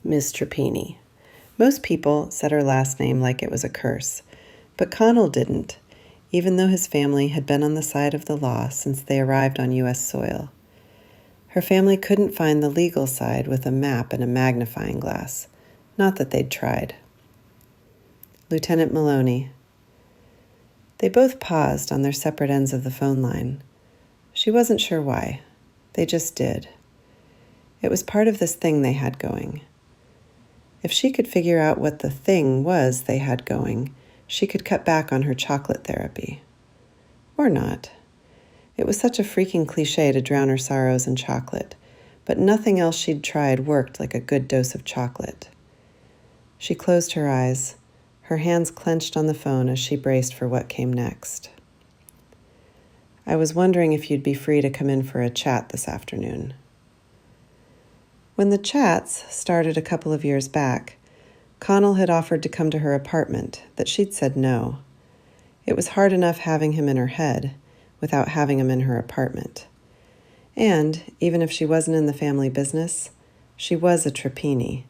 Miss Trapani. Most people said her last name like it was a curse, but Connell didn't, even though his family had been on the side of the law since they arrived on U.S. soil. Her family couldn't find the legal side with a map and a magnifying glass. Not that they'd tried. Lieutenant Maloney. They both paused on their separate ends of the phone line. She wasn't sure why. They just did. It was part of this thing they had going. If she could figure out what the thing was they had going, she could cut back on her chocolate therapy. Or not. It was such a freaking cliche to drown her sorrows in chocolate, but nothing else she'd tried worked like a good dose of chocolate. She closed her eyes, her hands clenched on the phone as she braced for what came next. I was wondering if you'd be free to come in for a chat this afternoon. When the chats started a couple of years back, Connell had offered to come to her apartment, but she'd said no. It was hard enough having him in her head without having him in her apartment. And, even if she wasn't in the family business, she was a Trapani.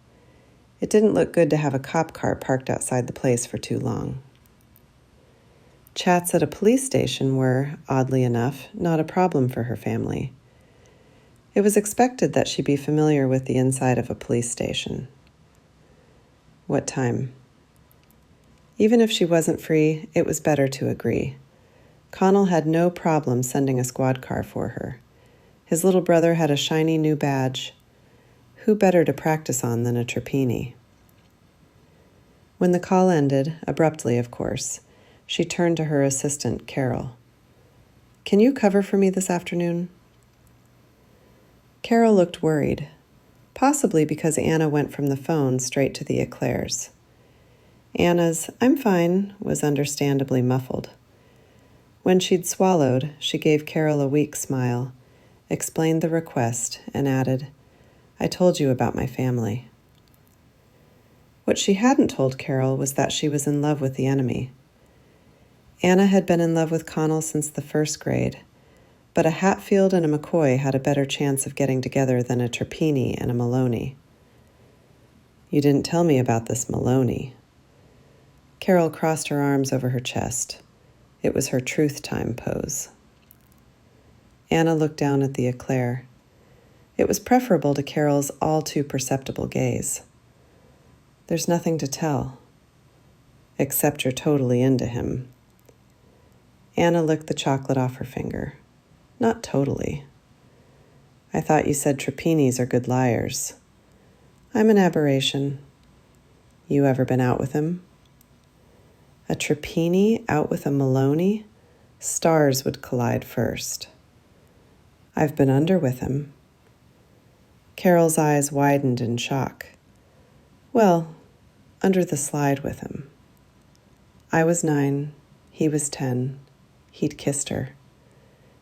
It didn't look good to have a cop car parked outside the place for too long. Chats at a police station were, oddly enough, not a problem for her family. It was expected that she be familiar with the inside of a police station. What time? Even if she wasn't free, it was better to agree. Connell had no problem sending a squad car for her. His little brother had a shiny new badge. Who better to practice on than a Trapani? When the call ended, abruptly of course, she turned to her assistant, Carol. Can you cover for me this afternoon? Carol looked worried, possibly because Anna went from the phone straight to the eclairs. Anna's "I'm fine" was understandably muffled. When she'd swallowed, she gave Carol a weak smile, explained the request, and added, I told you about my family. What she hadn't told Carol was that she was in love with the enemy. Anna had been in love with Connell since the first grade, but a Hatfield and a McCoy had a better chance of getting together than a Trapani and a Maloney. You didn't tell me about this Maloney. Carol crossed her arms over her chest. It was her truth time pose. Anna looked down at the eclair. It was preferable to Carol's all too perceptible gaze. There's nothing to tell, except you're totally into him. Anna licked the chocolate off her finger. Not totally. I thought you said Trapanis are good liars. I'm an aberration. You ever been out with him? A Trapani out with a Maloney? Stars would collide first. I've been under with him. Carol's eyes widened in shock. Well, under the slide with him. I was 9, he was 10. He'd kissed her.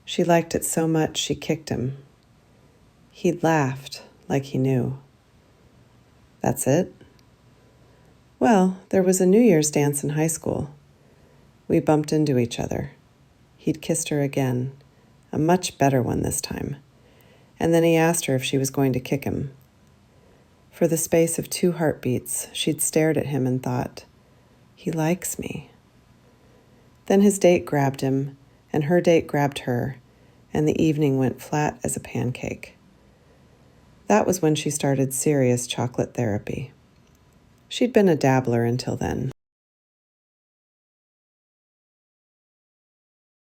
She liked it so much she kicked him. He'd laughed, like he knew. That's it? Well, there was a New Year's dance in high school. We bumped into each other. He'd kissed her again, a much better one this time. And then he asked her if she was going to kick him. For the space of 2 heartbeats, she'd stared at him and thought, he likes me. Then his date grabbed him, and her date grabbed her, and the evening went flat as a pancake. That was when she started serious chocolate therapy. She'd been a dabbler until then.